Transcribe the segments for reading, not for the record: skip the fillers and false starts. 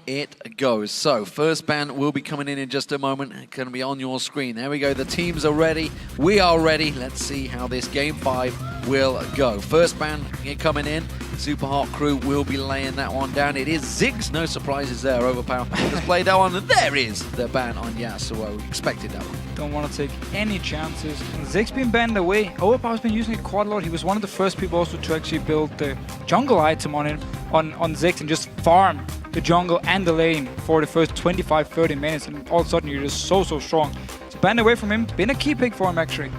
it goes. So, first ban will be coming in just a moment. It's going to be on your screen. There we go. The teams are ready. We are ready. Let's see how this Game 5 will go. First ban coming in. Super Hot Crew will be laying that one down. It is Ziggs. No surprises there. Overpower has played that one. And there is the ban on Yasuo. Expected that one. Don't want to take any chances. And Ziggs been banned away. Overpower's been using it quite a lot. He was one of the first people also to actually build the jungle item on him, on Ziggs, and just farm the jungle and the lane for the first 25-30 minutes. And all of a sudden you're just so strong. So banned away from him. Been a key pick for him actually.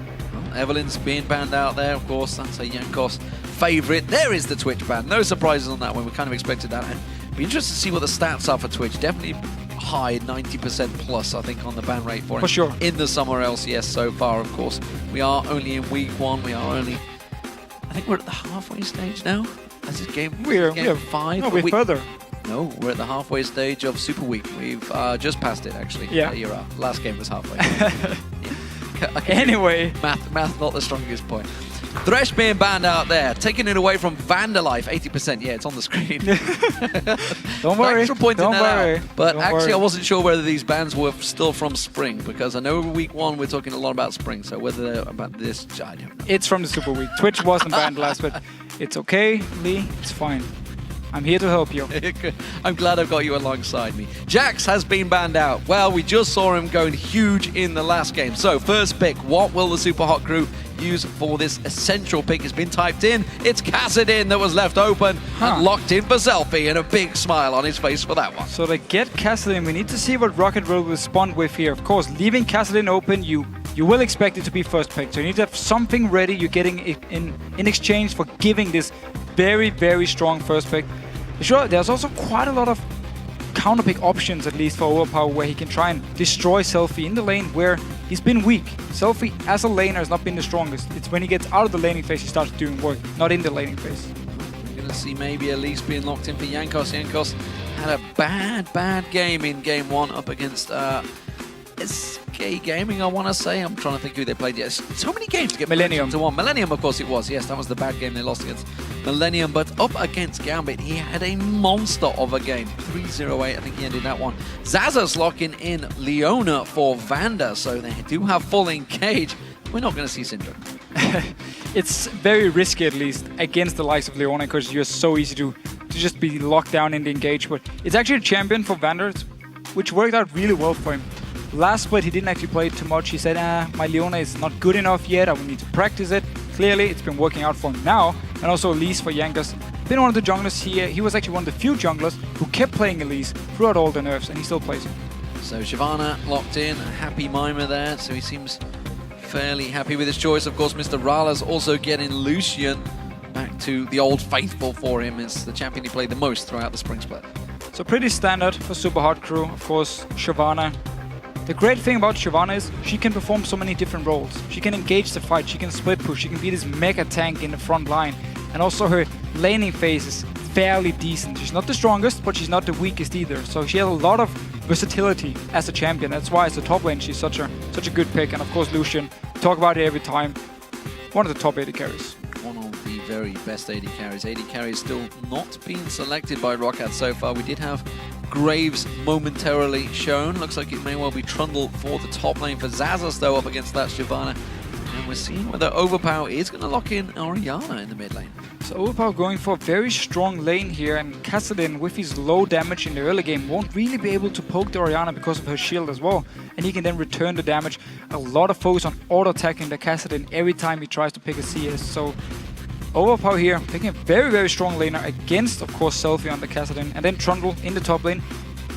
Evelyn's being banned out there, of course. That's a Jankos favourite. There is the Twitch ban. No surprises on that one. We kind of expected that. And be interested to see what the stats are for Twitch. Definitely high, 90% plus, I think, on the ban rate for him. For sure. In the summer LCS so far, of course. We are only in week 1. We are only... I think we're at the halfway stage now. That's his game. We're 5. No, we're further. No, we're at the halfway stage of Super Week. We've just passed it, actually. Yeah. You're right. Last game was halfway. Anyway. Math not the strongest point. Thresh being banned out there, taking it away from Vandalife, 80%. Yeah, it's on the screen. Don't worry. Extra pointing that out. But Don't actually, worry. I wasn't sure whether these bans were still from Spring, because I know week 1 we're talking a lot about Spring. So whether they're about this, I don't know. It's from the Super Week. Twitch wasn't banned last, but it's okay, Lee. It's fine. I'm here to help you. I'm glad I've got you alongside me. Jax has been banned out. Well, we just saw him going huge in the last game. So, first pick, what will the Super Hot Crew use for this essential pick? Has been typed in. It's Kassadin that was left open and locked in for Selfie, and a big smile on his face for that one. So to get Kassadin, we need to see what ROCCAT will respond with here. Of course, leaving Kassadin open, you will expect it to be first pick. So you need to have something ready. You're getting it in exchange for giving this very strong first pick. Sure, there's also quite a lot of counterpick options, at least for Overpower, where he can try and destroy Selfie in the lane where he's been weak. Selfie as a laner has not been the strongest. It's when he gets out of the laning phase he starts doing work, not in the laning phase. We're going to see maybe Elise being locked in for Jankos. Jankos had a bad game in game 1 up against SK Gaming, I want to say. I'm trying to think who they played. Yes, so many games to get Millennium to 1. Millennium, of course it was. Yes, that was the bad game they lost against Millennium. But up against Gambit, he had a monster of a game. 3-0-8, I think he ended that one. Zazas locking in Leona for Vanda, so they do have full engage. We're not going to see Syndrome. It's very risky, at least, against the likes of Leona, because you're so easy to just be locked down in the engage. But it's actually a champion for Vanda, which worked out really well for him. Last split, he didn't actually play it too much. He said, my Leona is not good enough yet. I will need to practice it. Clearly, it's been working out for him now. And also Elise for Jankos. Been one of the junglers here. He was actually one of the few junglers who kept playing Elise throughout all the nerfs, and he still plays him. So Shyvana locked in, a happy mimer there. So he seems fairly happy with his choice. Of course, Mr. Rala's also getting Lucian back to the old faithful for him. It's the champion he played the most throughout the spring split. So pretty standard for Super Hot Crew. Of course, Shyvana. The great thing about Shyvana is she can perform so many different roles. She can engage the fight, she can split push, she can be this mega tank in the front line. And also her laning phase is fairly decent. She's not the strongest, but she's not the weakest either. So she has a lot of versatility as a champion. That's why as a top lane she's such a good pick. And of course Lucian, talk about it every time. One of the top 80 carries. One of the very best AD carries. AD carries still not being selected by ROCCAT so far. We did have Graves momentarily shown. Looks like it may well be Trundle for the top lane for Zazas, though, up against that Shyvana. And we're seeing whether Overpower is going to lock in Orianna in the mid lane. So Overpower going for a very strong lane here, and Kassadin, with his low damage in the early game, won't really be able to poke the Orianna because of her shield as well. And he can then return the damage. A lot of focus on auto-attacking the Kassadin every time he tries to pick a CS. So Overpower here, picking a very strong laner against, of course, Selfie on the Kassadin, and then Trundle in the top lane.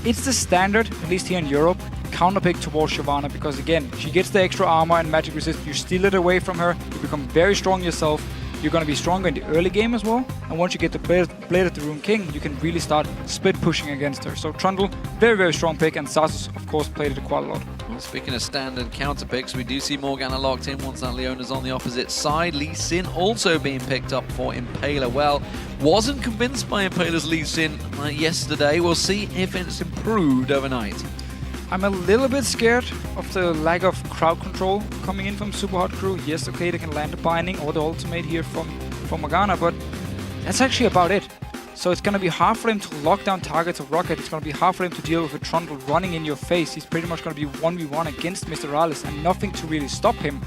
It's the standard, at least here in Europe, counterpick towards Shyvana, because again, she gets the extra armor and magic resist. You steal it away from her, you become very strong yourself. You're going to be stronger in the early game as well. And once you get the Blade of the Rune King, you can really start split pushing against her. So Trundle, very strong pick, and Zazas, of course, played it quite a lot. Well, speaking of standard counter picks, we do see Morgana locked in once that Leona's on the opposite side. Lee Sin also being picked up for Impaler. Well, wasn't convinced by Impaler's Lee Sin yesterday. We'll see if it's improved overnight. I'm a little bit scared of the lack of crowd control coming in from Super Hot Crew. Yes, okay, they can land the binding or the ultimate here from Morgana, but that's actually about it. So it's going to be hard for him to lock down targets of ROCCAT. It's going to be hard for him to deal with a Trundle running in your face. He's pretty much going to be 1v1 against Mr. Rales and nothing to really stop him.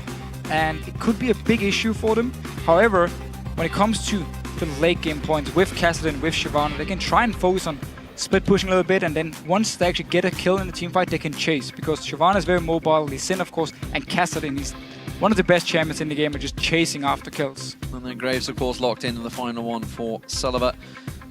And it could be a big issue for them. However, when it comes to the late game points with Kassadin, with Shyvana, they can try and focus on split pushing a little bit, and then once they actually get a kill in the team fight, they can chase. Because Shyvana is very mobile, Lee Sin of course, and Kassadin, he's one of the best champions in the game at just chasing after kills. And then Graves, of course, locked in the final one for Sullivan.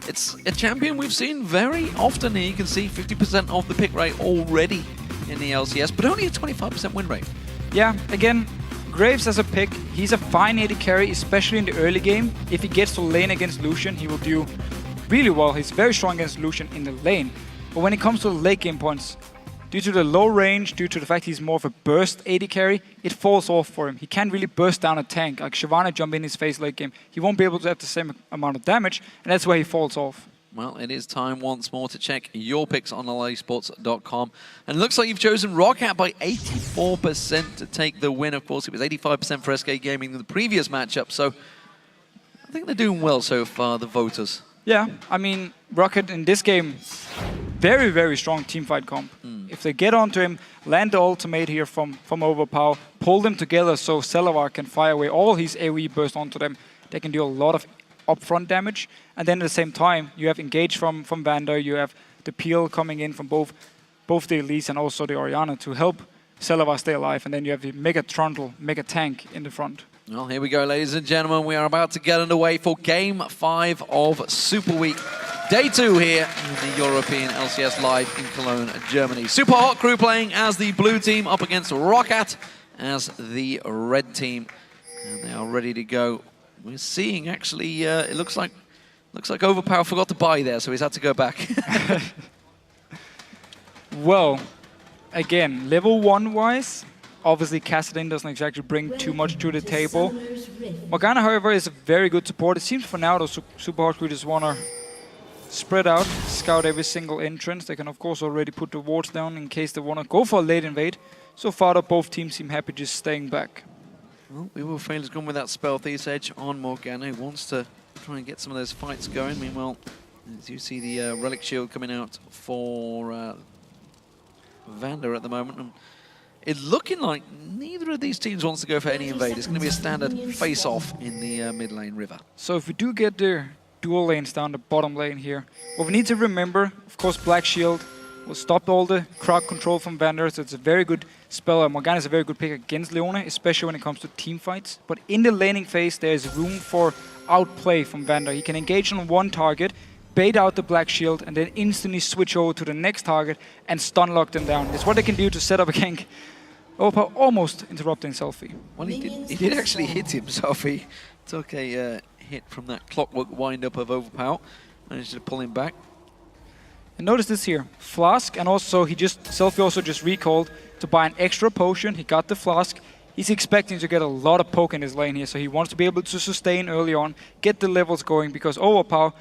It's a champion we've seen very often here. You can see 50% of the pick rate already in the LCS, but only a 25% win rate. Yeah, again, Graves as a pick, he's a fine AD carry, especially in the early game. If he gets to lane against Lucian, he will do really well. He's very strong against Lucian in the lane. But when it comes to the late game points, due to the low range, due to the fact he's more of a burst AD carry, it falls off for him. He can't really burst down a tank. Like Shyvana jump in his face late game, he won't be able to have the same amount of damage, and that's where he falls off. Well, it is time once more to check your picks on esports.com. And it looks like you've chosen ROCCAT by 84% to take the win. Of course, it was 85% for SK Gaming in the previous matchup, so I think they're doing well so far, the voters. Yeah, I mean, ROCCAT in this game, very, very strong teamfight comp. If they get onto him, land the ultimate here from Overpower, pull them together so Selavar can fire away all his AoE burst onto them, they can do a lot of upfront damage. And then at the same time, you have Engage from Vander, you have the Peel coming in from both the Elise and also the Orianna to help Selavar stay alive. And then you have the Mega Trundle, Mega Tank in the front. Well, here we go, ladies and gentlemen. We are about to get underway for Game 5 of Super Week. Day 2 here in the European LCS Live in Cologne, Germany. Super Hot Crew playing as the blue team up against ROCCAT as the red team. And they are ready to go. We're seeing, actually, it looks like Overpower forgot to buy there, so he's had to go back. Well, again, level 1-wise, obviously Kassadin doesn't exactly bring too much to the table. Morgana, however, is a very good support. It seems for now, though, Super Hot Crew just want to spread out, scout every single entrance. They can, of course, already put the wards down in case they want to go for a late invade. So far, though, both teams seem happy just staying back. Well, we will fail has gone with that Spell Thief's Edge on Morgana, who wants to try and get some of those fights going. Meanwhile, as you see the Relic Shield coming out for Vander at the moment. And it's looking like neither of these teams wants to go for any invade. It's going to be a standard face-off in the mid lane river. So if we do get the dual lanes down the bottom lane here, what we need to remember, of course, Black Shield will stop all the crowd control from Vander, so it's a very good spell. Morgana is a very good pick against Leona, especially when it comes to team fights. But in the laning phase, there's room for outplay from Vander. He can engage on one target, bait out the Black Shield, and then instantly switch over to the next target and stun lock them down. It's what they can do to set up a gank. Overpower almost interrupting Selfie. Well, he did actually hit him. Selfie took a hit from that clockwork wind-up of Overpower. Managed to pull him back. And notice this here, Flask, and also Selfie also just recalled to buy an extra potion. He got the Flask. He's expecting to get a lot of poke in his lane here, so he wants to be able to sustain early on, get the levels going, because Overpower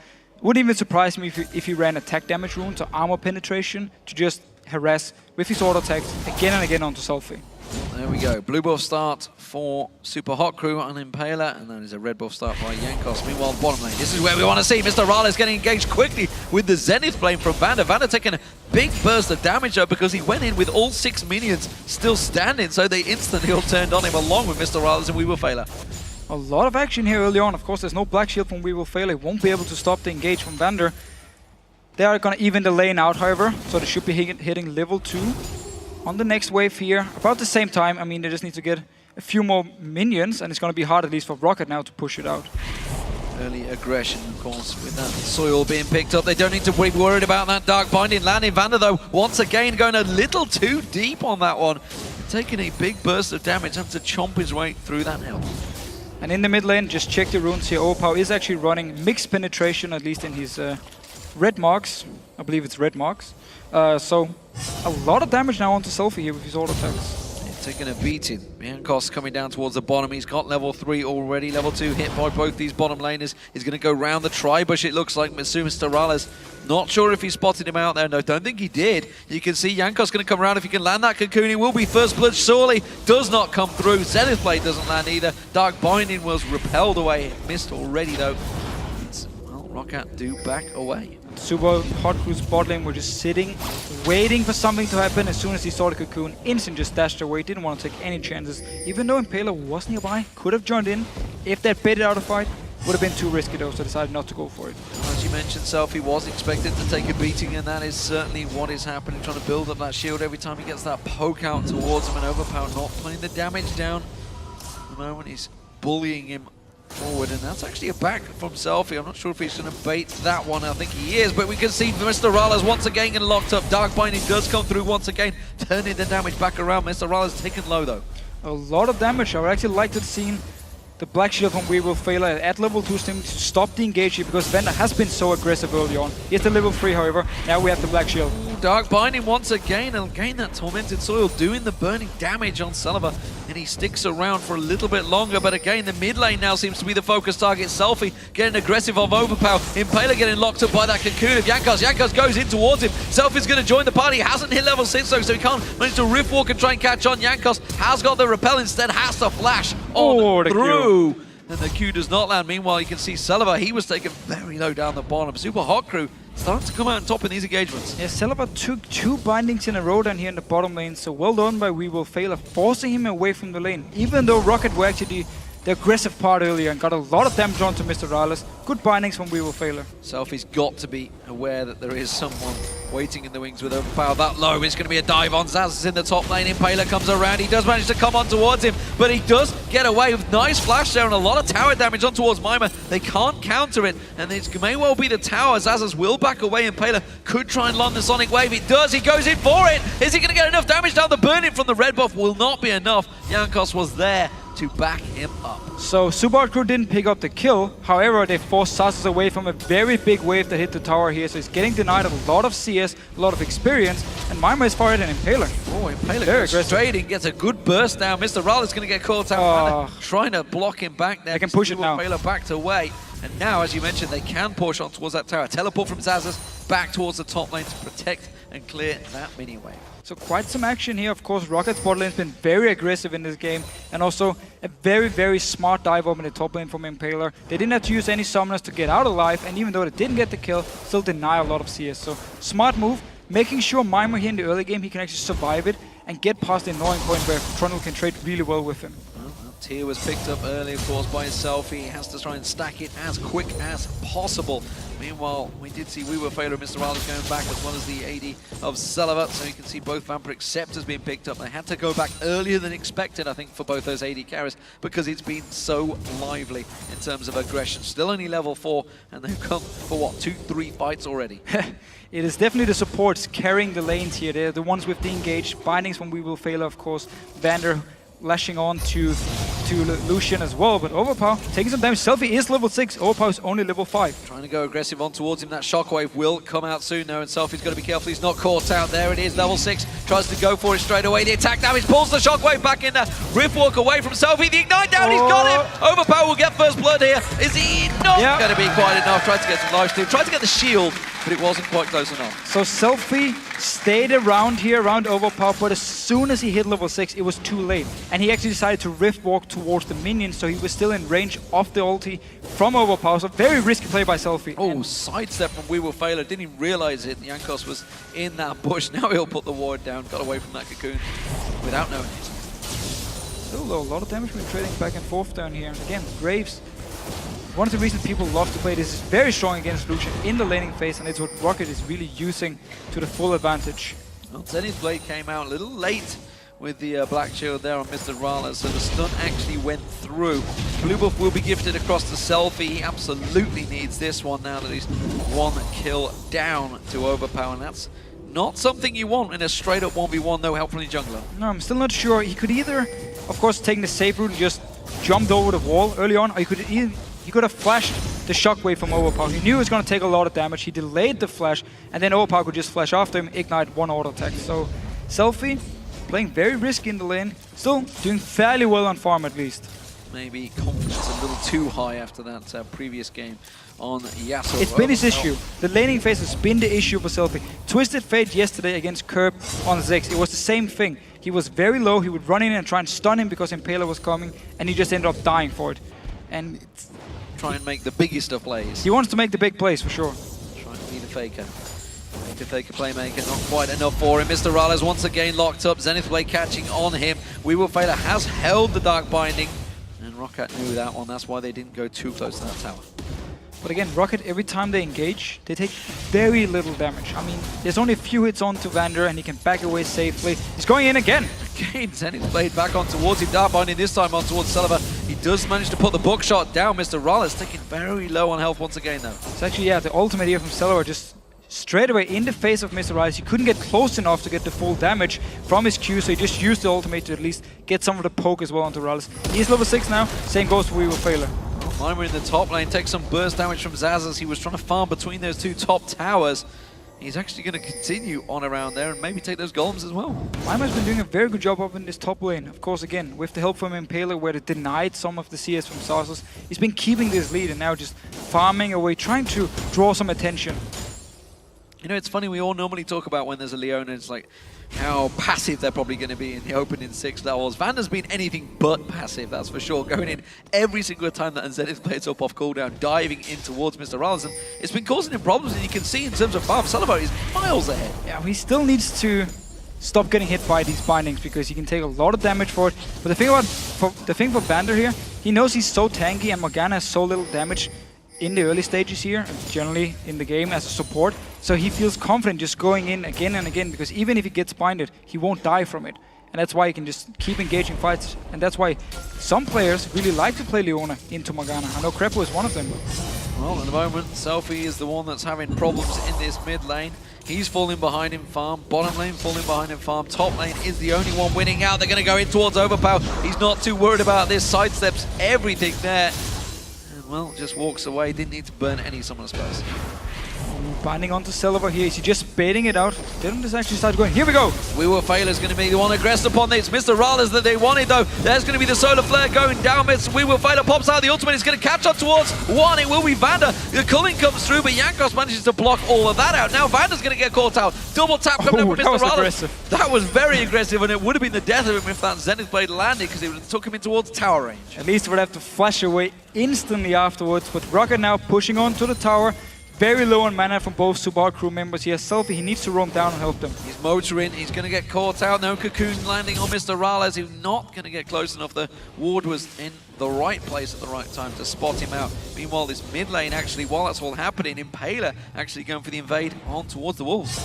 wouldn't even surprise me if he ran attack damage rune to armor penetration to just harass with his auto attacks again and again onto Selfie. There we go. Blue buff start for Super Hot Crew on Impaler, and then there's a red buff start by Jankos. Meanwhile, bottom lane, this is where we want to see Mr. Rales getting engaged quickly with the Zenith Flame from Vander. Vander taking a big burst of damage though, because he went in with all 6 minions still standing, so they instantly all turned on him along with Mr. Rales and We Will Fail. A lot of action here early on. Of course, there's no Black Shield from We Will Fail. It won't be able to stop the engage from Vander. They are going to even the lane out, however, so they should be hitting level 2 on the next wave here. About the same time, I mean, they just need to get a few more minions, and it's going to be hard, at least for ROCCAT now, to push it out. Early aggression, of course, with that soil being picked up. They don't need to be worried about that Dark Binding landing. Vander, though, once again going a little too deep on that one. Taking a big burst of damage, having to chomp his way through that health. And in the mid lane, just check the runes here. Overpower is actually running mixed penetration, at least in his red marks. I believe it's red marks. So a lot of damage now onto Selfie here with his auto attacks. He's taking a beating. Jankos coming down towards the bottom. He's got level 3 already. Level 2 hit by both these bottom laners. He's going to go round the tri-bush, it looks like. Mr. Rales. Not sure if he spotted him out there. No, don't think he did. You can see Jankos going to come around. If he can land that cocoon, he will be first blood. Surely does not come through. Zenith Blade doesn't land either. Dark Binding was repelled away. Missed already, though. Well, ROCCAT do back away. SUPA Hot Crew's bot lane were just sitting, waiting for something to happen. As soon as he saw the cocoon, instant just dashed away, didn't want to take any chances. Even though Impaler was nearby, could have joined in. If they'd baited out a fight, would have been too risky though, so decided not to go for it. As you mentioned, Selfie was expected to take a beating, and that is certainly what is happening, trying to build up that shield every time he gets that poke out towards him, and Overpower not putting the damage down. At the moment he's bullying him forward, and that's actually a back from Selfie. I'm not sure if he's going to bait that one. I think he is, but we can see Mr. Rallas once again getting locked up. Dark Binding does come through once again, turning the damage back around. Mr. Rallas taken low though. A lot of damage. I would actually like to have seen the Black Shield from We Will Fail at level 2 to stop the engage here, because Vendor has been so aggressive early on. He's the level 3, however. Now we have the Black Shield. Dark Binding once again, and again that Tormented Soil doing the burning damage on Sullivan, and he sticks around for a little bit longer, but again the mid lane now seems to be the focus target. Selfie getting aggressive of Overpower, Impaler getting locked up by that cocoon of Jankos goes in towards him. Selfie's going to join the party, hasn't hit level 6 though, so he can't manage to Rift Walk and try and catch on. Jankos has got the repel, instead has to flash on through. And the Q does not land. Meanwhile, you can see Sullivan, he was taken very low down the bottom. Super Hot Crew starting to come out on top in these engagements. Yeah, Sullivan took 2 bindings in a row down here in the bottom lane, so well done by We Will Fail, forcing him away from the lane. Even though ROCCAT were actually the aggressive part earlier and got a lot of damage onto Mr. Rallas. Good bindings from We Will Fail. Selfie's got to be aware that there is someone waiting in the wings with Overpower that low. It's going to be a dive on. Zaz is in the top lane. Impaler comes around. He does manage to come on towards him, but he does get away with nice flash there and a lot of tower damage on towards Mima. They can't counter it, and it may well be the tower. Zazas will back away. Impaler could try and land the Sonic Wave. It does. He goes in for it. Is he going to get enough damage down? The burning from the red buff will not be enough. Jankos was there to back him up. So SUPA Crew didn't pick up the kill. However, they forced Zazas away from a very big wave that hit the tower here. So he's getting denied a lot of CS, a lot of experience, and Mima is far ahead in Impaler. Oh, Impaler goes straight in, gets a good burst down. Mr. Rallas is going to get caught out. Trying to block him back there. They can push it now. Impaler backed away. And now, as you mentioned, they can push on towards that tower. Teleport from Zazas back towards the top lane to protect and clear that mini wave. So quite some action here. Of course, ROCCAT's bot lane's been very aggressive in this game, and also a very, very smart dive over in the top lane from Impaler. They didn't have to use any summoners to get out alive, and even though they didn't get the kill, still deny a lot of CS. So smart move, making sure Mima here in the early game, he can actually survive it and get past the annoying point where Trundle can trade really well with him. Tier was picked up early, of course, by himself. He has to try and stack it as quick as possible. Meanwhile, we did see We Will Fail and Mr. Rallas going back, as well as the AD of Sullivan. So you can see both Vampiric Scepters being picked up. They had to go back earlier than expected, I think, for both those AD carries, because it's been so lively in terms of aggression. Still only level 4, and they've come for what, 2-3 fights already. It is definitely the supports carrying the lanes here. They're the ones with the engaged bindings from We Will Fail, of course. Vander lashing on to Lucian as well, but Overpower taking some damage. Selfie is level 6, Overpower is only level 5. Trying to go aggressive on towards him. That shockwave will come out soon now, and Selfie's got to be careful he's not caught out. There it is, level 6, tries to go for it straight away. The attack damage pulls the shockwave back in there. Rift Walk away from Selfie, the ignite down, he's got him! Overpower will get first blood here. Is he not going to be quite enough? Tried to get some life steal, tried to get the shield, but it wasn't quite close enough. So Selfie stayed around here, around Overpower, but as soon as he hit level 6, it was too late. And he actually decided to Rift Walk towards the minions, so he was still in range of the ulti from Overpower. So very risky play by Selfie. Oh, sidestep from We Will Fail. Didn't even realize it. Jankos was in that bush. Now he'll put the ward down. Got away from that cocoon without knowing it. Still though, a lot of damage been trading back and forth down here. And again, Graves, one of the reasons people love to play this, is very strong against Lucian in the laning phase, and it's what ROCCAT is really using to the full advantage. Well, Zenny's Blade came out a little late with the Black Shield there on Mr. Rallas, so the stun actually went through. Blue buff will be gifted across the Selfie. He absolutely needs this one now that he's 1 kill down to Overpower, and that's not something you want in a straight up 1v1, no help from the jungler. No, I'm still not sure. He could either, of course, take the safe route and just jumped over the wall early on, or he could have flashed the shockwave from Overpower. He knew it was going to take a lot of damage. He delayed the flash, and then Overpower could just flash after him, ignite 1 auto attack. So Selfie playing very risky in the lane, still doing fairly well on farm at least. Maybe confidence a little too high after that previous game on Yasuo. It's been his issue. The laning phase has been the issue for Selfie. Twisted Fate yesterday against Curb on Zex, it was the same thing. He was very low, he would run in and try and stun him because Impaler was coming, and he just ended up dying for it. And try and make the biggest of plays. He wants to make the big plays for sure. Trying to be the faker. The faker playmaker, not quite enough for him. Mr. Rales once again locked up. Zenith Blade catching on him. We Will Failure has held the Dark Binding. And ROCCAT knew that one. That's why they didn't go too close to that tower. But again, ROCCAT, every time they engage, they take very little damage. I mean, there's only a few hits onto Vander and he can back away safely. He's going in again. Again, Zenith Blade back on towards him. Dark Binding this time on towards Sullivan. He does manage to put the bookshot down. Mr. Rales taking very low on health once again though. It's actually, yeah, the ultimate here from Sullivan just straight away in the face of Mr. Rales. He couldn't get close enough to get the full damage from his Q, so he just used the ultimate to at least get some of the poke as well onto Rales. He's level 6 now. Same goes to We Will Failure. Mimir in the top lane takes some burst damage from Zaz as he was trying to farm between those two top towers. He's actually going to continue on around there and maybe take those golems as well. Mimir's been doing a very good job up in this top lane. Of course, again, with the help from Impaler, where they denied some of the CS from Saucers, he's been keeping this lead and now just farming away, trying to draw some attention. You know, it's funny, we all normally talk about when there's a Leona, it's like how passive they're probably going to be in the opening 6 levels. Vander's been anything but passive, that's for sure. Going in every single time that Zenith plays up off cooldown, diving in towards Mr. Rales, and it's been causing him problems, and you can see in terms of farm, Sullivan is miles ahead. Yeah, he still needs to stop getting hit by these bindings because he can take a lot of damage for it. But the thing for Vander here, he knows he's so tanky and Morgana has so little damage in the early stages here, and generally in the game as a support. So he feels confident just going in again and again, because even if he gets binded, he won't die from it. And that's why he can just keep engaging fights. And that's why some players really like to play Leona into Morgana. I know Crepo is one of them. Well, at the moment, Selfie is the one that's having problems in this mid lane. He's falling behind in farm. Bottom lane falling behind in farm. Top lane is the only one winning out. They're going to go in towards Overpower. He's not too worried about this. Sidesteps everything there. Well, just walks away, didn't need to burn any summon spells. Binding onto Silver here, is he just baiting it out? Didn't just actually start going, here we go! We Will Failure is going to be the one aggressive upon this. Mr. Rales that they wanted though. There's going to be the Solar Flare going down. We Will Failure pops out the ultimate, it's going to catch up towards one. It will be Vander. The culling comes through, but Jankos manages to block all of that out. Now Vander's going to get caught out. Double tap coming up from Mr. Rales. Aggressive. That was very aggressive, and it would have been the death of him if that Zenith Blade landed, because it would have took him in towards tower range. At least he would have to flash away instantly afterwards, but ROCCAT now pushing on to the tower. Very low on mana from both SUPA crew members here. Selfie, he needs to roam down and help them. He's motoring, he's going to get caught out. No cocoon landing on Mr. Rales. He's not going to get close enough. The ward was in the right place at the right time to spot him out. Meanwhile, this mid lane actually, while that's all happening, Impaler actually going for the invade on towards the wolves.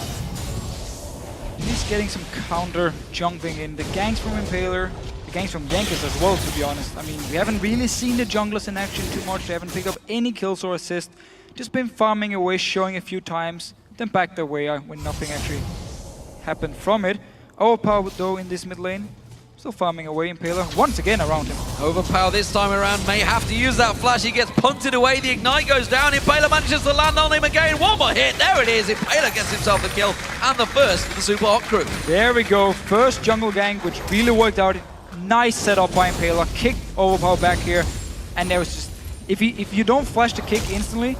He's getting some counter jungling in. The ganks from Impaler, the ganks from Jankos as well, to be honest. I mean, we haven't really seen the junglers in action too much. They haven't picked up any kills or assists. Just been farming away, showing a few times, then backed away when nothing actually happened from it. Overpower though in this mid lane, still farming away. Impaler once again around him. Overpower this time around, may have to use that flash. He gets punted away, the ignite goes down. Impaler manages to land on him again. One more hit, there it is. Impaler gets himself the kill, and the first for the Super Hot crew. There we go, first jungle gank, which really worked out. Nice setup by Impaler, kicked Overpower back here, and there was just, if you don't flash the kick instantly,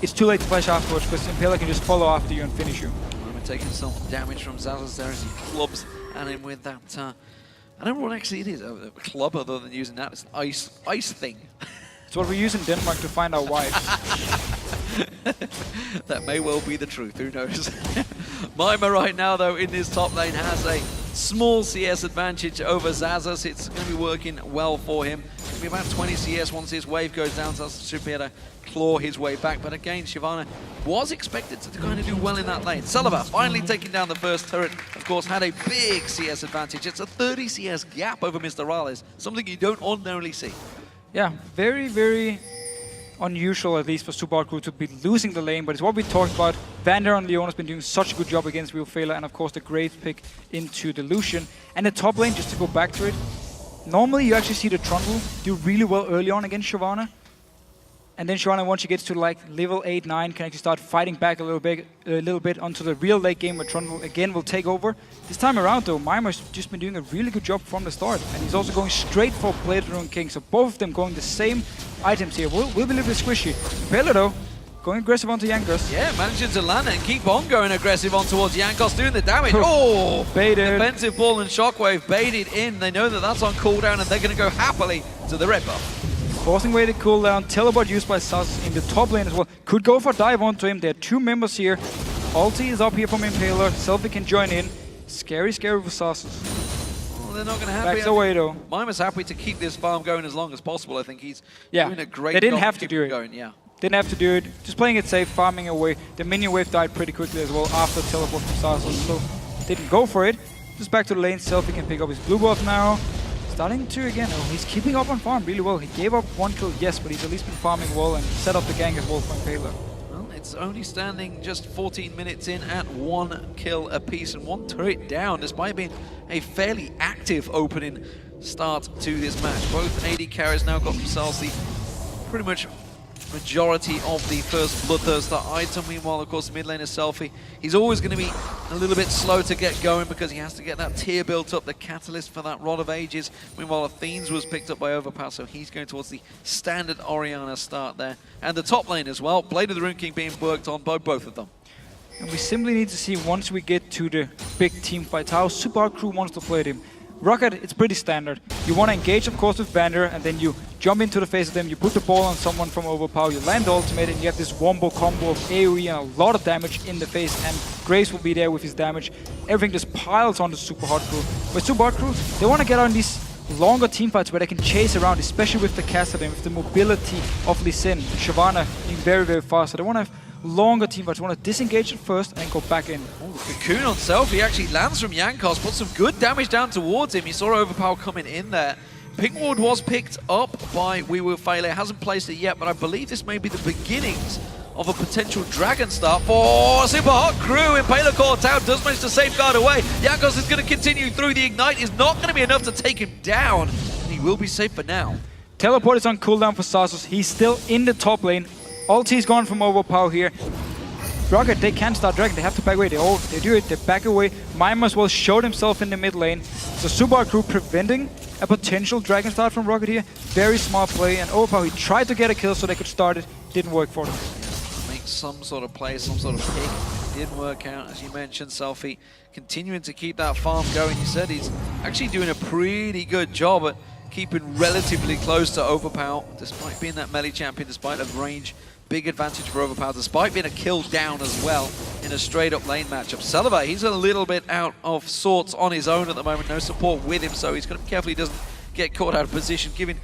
it's too late to flash afterwards, because Impaler can just follow after you and finish you. We're taking some damage from Zazas there as he clubs at him with that. I don't know what actually it is, a club other than using that. It's an ice thing. It's what we use in Denmark to find our wives. That may well be the truth, who knows. Mimir right now though in this top lane has a small CS advantage over Zazas. It's going to be working well for him. It's going to be about 20 CS once his wave goes down, so Zazas should be able to claw his way back. But again, Shyvana was expected to kind of do well in that lane. Sullivan finally taking down the first turret, of course, had a big CS advantage. It's a 30 CS gap over Mr. Rales, something you don't ordinarily see. Yeah, very, very unusual, at least for SUPA crew, to be losing the lane, but it's what we talked about. Vander and Leon has been doing such a good job against Will Failure, and of course the great pick into the Lucian. And the top lane, just to go back to it, normally you actually see the Trundle do really well early on against Shyvana. And then Shyvana, once she gets to like level 8, 9, can actually start fighting back a little bit onto the real late game where Trundle again will take over. This time around though, Mimir's just been doing a really good job from the start. And he's also going straight for Blade Rune King. So both of them going the same items here. Will be a little bit squishy. Impaler though, going aggressive onto Jankos. Yeah, managing to land it and keep on going aggressive on towards Jankos, doing the damage. Oh! Baited. Defensive ball and shockwave baited in. They know that that's on cooldown and they're going to go happily to the red buff. Forcing away the cooldown. Teleport used by Sus in the top lane as well. Could go for a dive onto him. There are two members here. Ulti is up here from Impaler. Selfie can join in. Scary, scary for Sus. Well, they're not going to have Backs away though. Mima's happy to keep this farm going as long as possible. I think he's doing a great job. They didn't have to do it. Going. Yeah. Didn't have to do it. Just playing it safe, farming away. The minion wave died pretty quickly as well after the teleport from Sus. So didn't go for it. Just back to the lane. Selfie can pick up his blue buff now. Starting to again, he's keeping up on farm really well. He gave up one kill, yes, but he's at least been farming well and set up the gang as well for Impaler. Well, it's only standing just 14 minutes in at 1 kill apiece and 1 turret down, despite being a fairly active opening start to this match. Both AD carriers now got themselves the pretty much majority of the first Bloodthirster item. Meanwhile, of course, mid laner Selfie, he's always going to be a little bit slow to get going because he has to get that tier built up, the catalyst for that Rod of Ages. Meanwhile, Athene's was picked up by Overpower, so he's going towards the standard Orianna start there. And the top lane as well, Blade of the Rune King being worked on by both of them. And we simply need to see, once we get to the big team fights, how SUPA crew wants to play them. ROCCAT, it's pretty standard. You want to engage, of course, with Vander, and then you jump into the face of them, you put the ball on someone from Overpower, you land the ultimate, and you have this wombo combo of AoE and a lot of damage in the face, and Graves will be there with his damage. Everything just piles on the Super Hot crew. But Super Hot crew, they want to get on these longer team fights where they can chase around, especially with the Kassadin, with the mobility of Lee Sin, Shyvana being very, very fast. So they want to have longer team fights. They want to disengage it first and then go back in. Ooh, Cocoon on Selfie actually lands from Jankos, puts some good damage down towards him. You saw Overpower coming in there. Pink Ward was picked up by We Will Fail. It hasn't placed it yet, but I believe this may be the beginnings of a potential Dragon start for Super Hot crew. Impaler caught out, does manage to safeguard away. Jankos is going to continue through. The Ignite is not going to be enough to take him down, and he will be safe for now. Teleport is on cooldown for Sasus. He's still in the top lane. Ulti's gone from Overpower here. ROCCAT, they can't start Dragon, they have to back away. They do it, they back away. Mima as well showed himself in the mid lane. So Super crew preventing a potential Dragon start from ROCCAT here. Very smart play, and Overpower, he tried to get a kill so they could start it. Didn't work for them. Make some sort of play, some sort of pick. Didn't work out, as you mentioned. Selfie continuing to keep that farm going. You said he's actually doing a pretty good job at keeping relatively close to Overpower, despite being that melee champion, despite a range. Big advantage for Overpower, despite being a kill down as well in a straight-up lane matchup. Celebrate, he's a little bit out of sorts on his own at the moment. No support with him, so he's got to be careful he doesn't get caught out of position, giving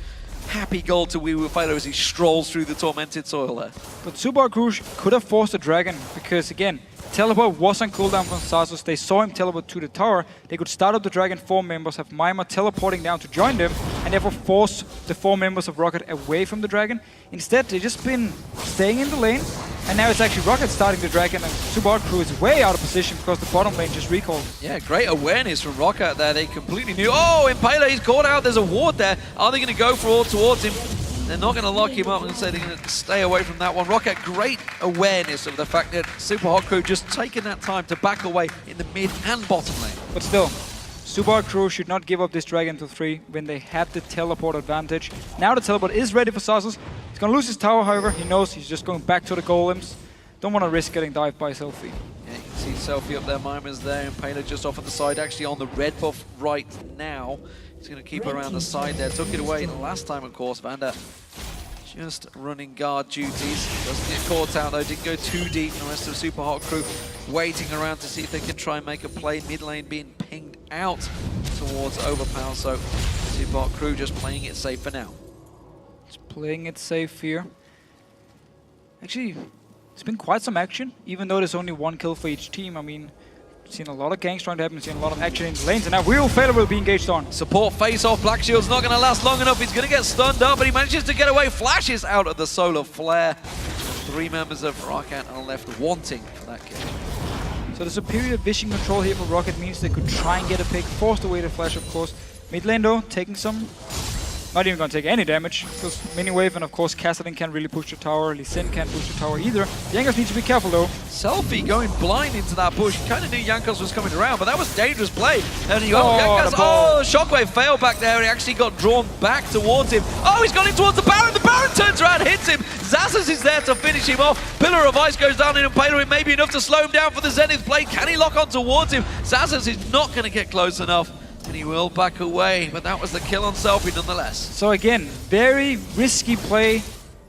happy gold to We Will Fail as he strolls through the tormented soil there. But Super crew could have forced a Dragon, because again, teleport was on cooldown from Sasus. They saw him teleport to the tower. They could start up the Dragon 4 members, have Mima teleporting down to join them, and therefore force the 4 members of ROCCAT away from the Dragon. Instead, they've just been staying in the lane, and now it's actually ROCCAT starting the Dragon, and Super crew is way out of position because the bottom lane just recalled. Yeah, great awareness from ROCCAT there. They completely knew. Oh, Impaler, he's caught out. There's a ward there. Are they going to go for all towards him? They're not going to lock him up and say they're going to stay away from that one. ROCCAT, great awareness of the fact that Super Hot crew just taking that time to back away in the mid and bottom lane. But still, Super crew should not give up this Dragon to 3 when they had the teleport advantage. Now the teleport is ready for Sasus. He's going to lose his tower, however. He knows he's just going back to the golems. Don't want to risk getting dived by Selfie. Yeah, you can see Selfie up there, Mima's there, and Impaler just off at the side, actually on the red buff right now. He's going to keep around the side there. Took it away last time, of course. Vander just running guard duties. Doesn't get caught out though. Didn't go too deep. The rest of the Super Hot crew waiting around to see if they can try and make a play. Mid lane being pinged out towards Overpower. So Super Hot crew just playing it safe for now. Just playing it safe here. Actually, it's been quite some action, even though there's only 1 kill for each team. I mean, seen a lot of ganks trying to happen, seen a lot of action in the lanes, and now We Will Fail will be engaged on. Support face-off, Black Shield's not going to last long enough, he's going to get stunned up, but he manages to get away, flashes out of the solar flare. 3 members of ROCCAT are left wanting for that kill. So the superior vision control here for ROCCAT means they could try and get a pick, forced away the flash, of course. Mid lane though, taking some, not even going to take any damage, because mini wave and of course Kassadin can't really push the tower, Lee Sin can't push the tower either. Jankos needs to be careful though. Selfie going blind into that bush. Kind of knew Jankos was coming around, but that was dangerous play. And you Shockwave failed back there. He actually got drawn back towards him. Oh, he's gone in towards the Baron. The Baron turns around, hits him. Xaxus is there to finish him off. Pillar of Ice goes down in Impaler. It may be enough to slow him down for the Zenith play. Can he lock on towards him? Xaxus is not going to get close enough. And he will back away, but that was the kill on Selfie nonetheless. So again, very risky play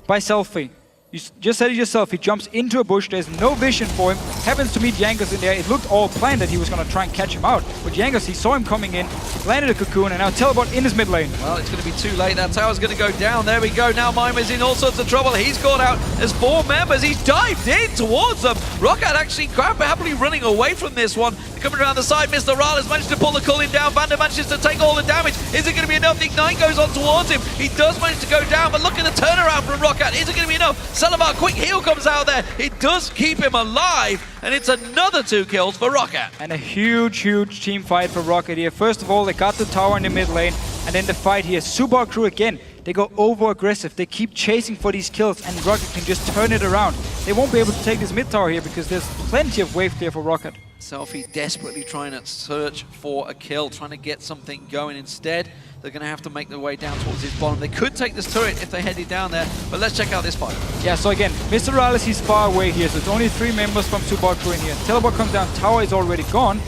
by Selfie. You just said it yourself, he jumps into a bush, there's no vision for him, happens to meet Jankos in there. It looked all planned that he was going to try and catch him out, but Jankos, he saw him coming in, landed a cocoon, and now teleport in his mid lane. Well, it's going to be too late, that tower's going to go down, there we go, now Mimer's in all sorts of trouble, he's caught out, there's 4 members, he's dived in towards them. ROCCAT actually quite happily running away from this one, coming around the side, Mr. Ral has managed to pull the Culling down, Vander manages to take all the damage, is it going to be enough? Ignite goes on towards him, he does manage to go down, but look at the turnaround from ROCCAT, is it going to be enough? Salavar, quick heal comes out there, it does keep him alive, and it's another 2 kills for ROCCAT. And a huge team fight for ROCCAT here. First of all, they got the tower in the mid lane, and then the fight here. SUPA crew again, they go over aggressive, they keep chasing for these kills, and ROCCAT can just turn it around. They won't be able to take this mid tower here because there's plenty of wave clear for ROCCAT. Selfie desperately trying to search for a kill, trying to get something going. Instead, they're going to have to make their way down towards his bottom. They could take this turret if they headed down there, but let's check out this fight. Yeah, so again, Mr. Rallis, he's far away here, so it's only 3 members from SUPA crew in here. Teleport comes down, tower is already gone.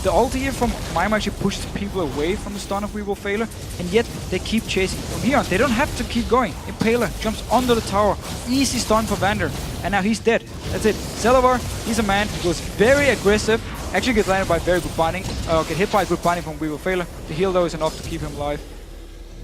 The ulti here from Mime actually pushes people away from the stun of Weevil Failure, and yet they keep chasing. From here on, they don't have to keep going. Impaler jumps under the tower, easy stun for Vander, and now he's dead. That's it. Salavar, he's a man, he goes very aggressive, actually gets landed by very good binding, get hit by a good binding from Weevil Failure. The heal though is enough to keep him alive.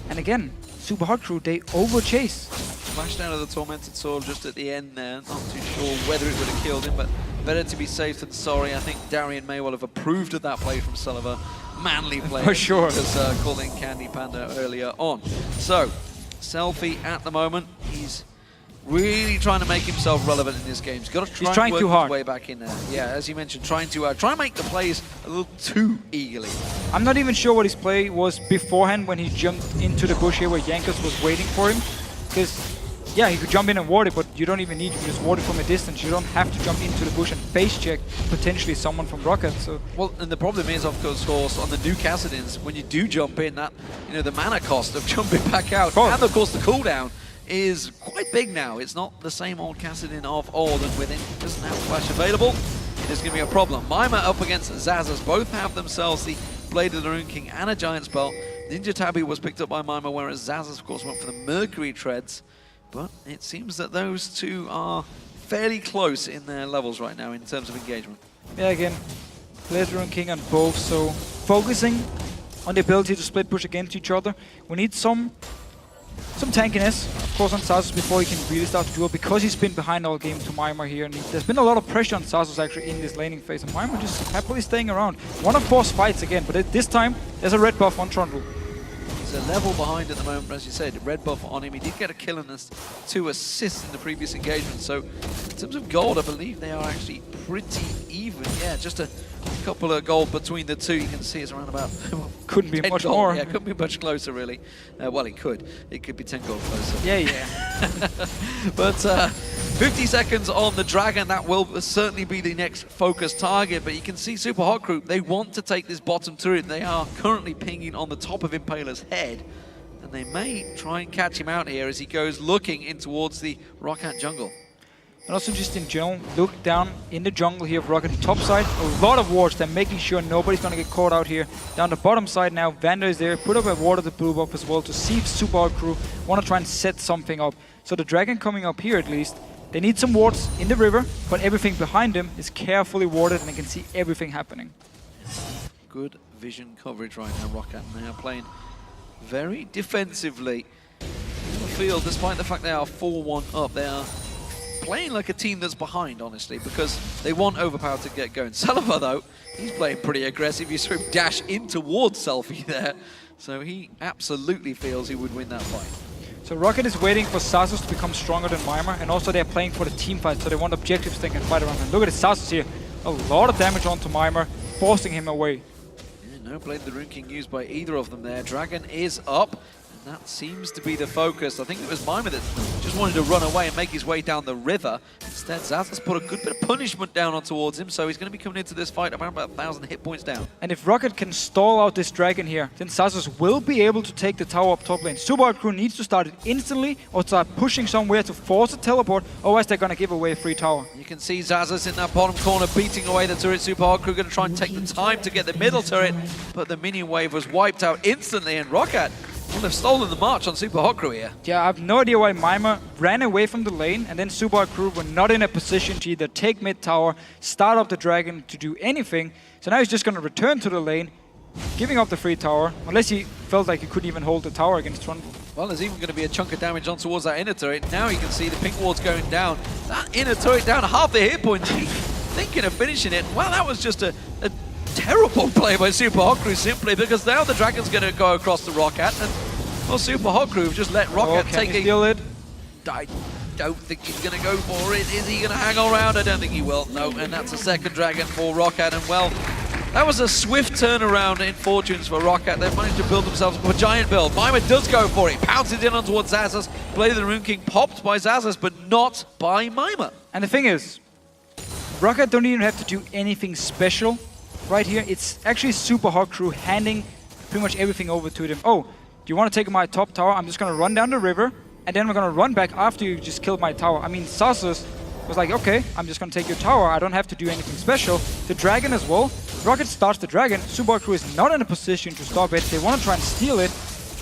And again, SUPA hard crew, they over chase. Flashed out of the Tormented Sword just at the end there. Not too sure whether it would have killed him, but better to be safe than sorry. I think Darian may well have approved of that play from Sullivan. Manly play. For sure. Because calling Candy Panda earlier on. So, Selfie at the moment, he's really trying to make himself relevant in this game. He's got to try and work his way back in there. Yeah, as you mentioned, trying to make the plays a little too eagerly. I'm not even sure what his play was beforehand when he jumped into the bush here where Jankos was waiting for him. Because, yeah, he could jump in and ward it, but you don't even need to just ward it from a distance. You don't have to jump into the bush and face check potentially someone from ROCCAT. So well, and the problem is, of course, on the new Kassadins, when you do jump in, that the mana cost of jumping back out, and of course the cooldown is quite big now. It's not the same old Kassadin of old, and with it doesn't have flash available, there's going to be a problem. Mima up against Zazas, both have themselves the Blade of the Rune King and a Giant Spell. Ninja Tabi was picked up by Mima, whereas Zazas, of course, went for the Mercury Treads. But it seems that those two are fairly close in their levels right now in terms of engagement. Yeah, again, Blade of the Rune King on both, so focusing on the ability to split push against each other. We need some tankiness, of course, on Sasus before he can really start to duel, because he's been behind all game to Mima here, and there's been a lot of pressure on Sasus actually in this laning phase, and Mima just happily staying around. One of force fights again, but this time there's a red buff on Trundle. He's a level behind at the moment, as you said, red buff on him. He did get a kill and 2 assists in the previous engagement, so in terms of gold, I believe they are actually pretty even. Yeah, just a couple of gold between the two. You can see it's around about couldn't be much gold. more. Yeah, couldn't be much closer, really. Well, it could. It could be 10 gold closer. Yeah. But 50 seconds on the Dragon. That will certainly be the next focus target. But you can see Super Hot Group, they want to take this bottom turret. They are currently pinging on the top of Impaler's head. And they may try and catch him out here as he goes looking in towards the ROCCAT jungle. And also just in general, look down in the jungle here of ROCCAT top side. A lot of wards. They're making sure nobody's going to get caught out here. Down the bottom side now, Vander is there. Put up a ward of the blue buff as well to see if Super Hard Crew want to try and set something up. So the Dragon coming up here at least, they need some wards in the river, but everything behind them is carefully warded and they can see everything happening. Good vision coverage right now, ROCCAT. And they are playing very defensively in the field, despite the fact they are 4-1 up. They are playing like a team that's behind, honestly, because they want Overpower to get going. Salva, though, he's playing pretty aggressive. You saw him dash in towards Selfie there. So he absolutely feels he would win that fight. So ROCCAT is waiting for Sasus to become stronger than Mima, and also they're playing for the team fight, so they want objectives they can fight around. And look at this Sasus here. A lot of damage onto Mima, forcing him away. Yeah, no Blade of the Rune King used by either of them there. Dragon is up. That seems to be the focus. I think it was Mima that just wanted to run away and make his way down the river. Instead, Zazas put a good bit of punishment down on towards him, so he's going to be coming into this fight around about 1,000 hit points down. And if ROCCAT can stall out this dragon here, then Zazas will be able to take the tower up top lane. SUPA crew needs to start it instantly or start pushing somewhere to force a teleport, otherwise they're going to give away a free tower. You can see Zazas in that bottom corner beating away the turret. SUPA crew going to try and take the time to get the middle turret, but the minion wave was wiped out instantly, and ROCCAT will have stolen the march on SUPA crew here. Yeah, I have no idea why Mima ran away from the lane, and then SUPA crew were not in a position to either take mid tower, start up the dragon, to do anything. So now he's just going to return to the lane, giving up the free tower, unless he felt like he couldn't even hold the tower against Trundle. Well, there's even going to be a chunk of damage on towards that inner turret. Now you can see the pink ward's going down. That inner turret down half the hit points. Thinking of finishing it. Well, that was just a terrible play by SUPA crew simply because now the dragon's going to go across the ROCCAT, and well, SUPA crew have just let ROCCAT take it. Steal it? I don't think he's going to go for it. Is he going to hang around? I don't think he will. No, and that's a second dragon for ROCCAT, and well, that was a swift turnaround in fortunes for ROCCAT. They've managed to build themselves up a giant build. Mima does go for it, pounces in on towards Zazas. Blade of the Rune King popped by Zazas, but not by Mima. And the thing is, ROCCAT don't even have to do anything special right here. It's actually SUPA crew handing pretty much everything over to them. Oh, do you want to take my top tower? I'm just going to run down the river, and then we're going to run back after you just killed my tower. I mean, Zazas was like, okay, I'm just going to take your tower. I don't have to do anything special. The dragon as well. ROCCAT starts the dragon. SUPA crew is not in a position to stop it. They want to try and steal it.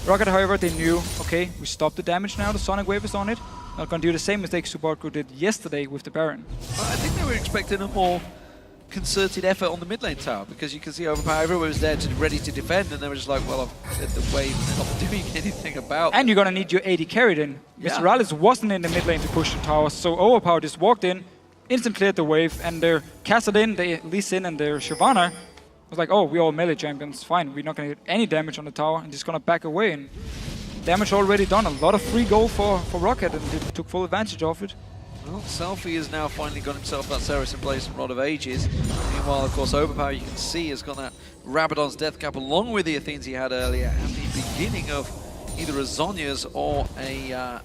ROCCAT, however, they knew, okay, we stopped the damage now. The Sonic Wave is on it. Not going to do the same mistake SUPA crew did yesterday with the Baron. Well, I think they were expecting a more concerted effort on the mid lane tower, because you can see Overpower, everyone was there ready to defend, and they were just like, well, I've hit the wave and they're not doing anything about it. And you're going to need your AD carry then. Yeah. Mr. Alice wasn't in the mid lane to push the tower, so Overpower just walked in, instant cleared the wave, and their Kassadin, their Lee Sin, and their Shyvana was like, oh, we're all melee champions, fine, we're not going to get any damage on the tower, and just going to back away. And damage already done, a lot of free gold for ROCCAT, and they took full advantage of it. Well, Selfie has now finally got himself that Saracen Blaze from Rod of Ages. Meanwhile, of course, Overpower, you can see, has got that Rabadon's Death Cap along with the Athenes he had earlier, and the beginning of either a Zhonya's or a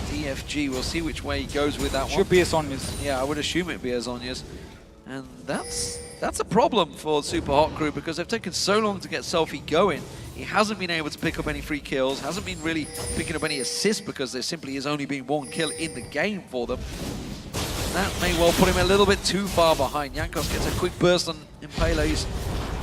DFG. We'll see which way he goes with that one. Should be a Zhonya's. Yeah, I would assume it'd be a Zhonya's. And that's a problem for SUPA crew, because they've taken so long to get Selfie going. He hasn't been able to pick up any free kills, hasn't been really picking up any assists, because there simply has only been one kill in the game for them. That may well put him a little bit too far behind. Jankos gets a quick burst on Impaler. He's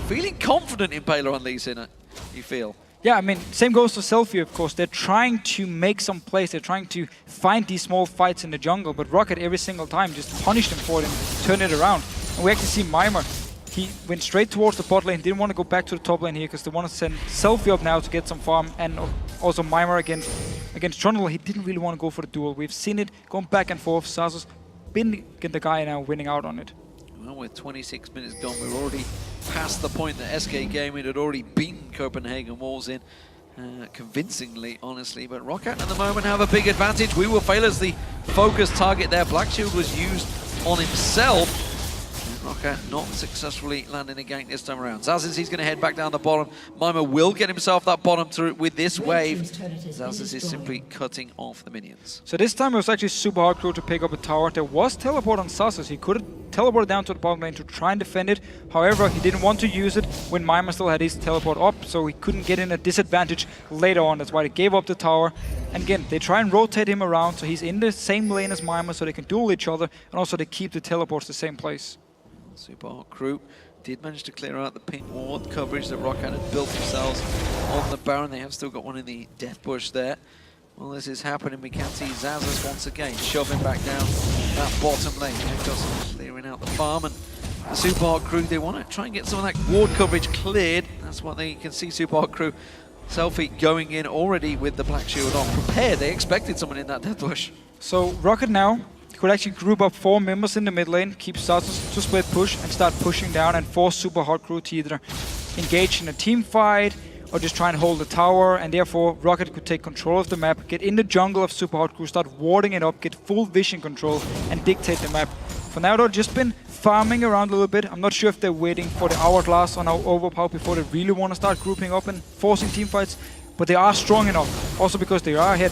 feeling confident Impaler on Lee Sin, you feel. Yeah, I mean, same goes for Selfie, of course. They're trying to make some plays. They're trying to find these small fights in the jungle, but ROCCAT every single time just punished them for it and turned it around. And we actually see Mima. He went straight towards the bot lane, didn't want to go back to the top lane here because they want to send Selfie up now to get some farm, and also Mima against Trundle. He didn't really want to go for the duel. We've seen it going back and forth. Zazas been the guy now winning out on it. Well, with 26 minutes gone, we're already past the point that SK Gaming had already beaten Copenhagen Wolves in convincingly, honestly. But ROCCAT at the moment have a big advantage. We will fail as the focus target there. Black Shield was used on himself. ROCCAT not successfully landing a gank this time around. Zazas, he's going to head back down the bottom. Mima will get himself that bottom turret with this wave. Zazas is simply cutting off the minions. So this time it was actually SUPA crew to pick up a tower. There was teleport on Zazas. He could have teleported down to the bottom lane to try and defend it. However, he didn't want to use it when Mima still had his teleport up, so he couldn't get in a disadvantage later on. That's why they gave up the tower. And again, they try and rotate him around so he's in the same lane as Mima, so they can duel each other, and also they keep the teleports the same place. SUPA crew did manage to clear out the pink ward coverage that ROCCAT had built themselves on the Baron. They have still got one in the death bush there. Well, this is happening. We can see Zazas once again shoving back down that bottom lane. Just clearing out the farm, and the SUPA crew, they want to try and get some of that ward coverage cleared. That's what they can see. SUPA crew Selfie going in already with the Black Shield on, prepared. They expected someone in that death bush. So ROCCAT now could actually group up 4 members in the mid lane, keep Zazas to split push, and start pushing down and force SUPA crew to either engage in a team fight or just try and hold the tower, and therefore ROCCAT could take control of the map, get in the jungle of SUPA crew, start warding it up, get full vision control, and dictate the map. For now, they've just been farming around a little bit. I'm not sure if they're waiting for the hourglass on our Overpower before they really want to start grouping up and forcing team fights. but they are strong enough, also because they are ahead,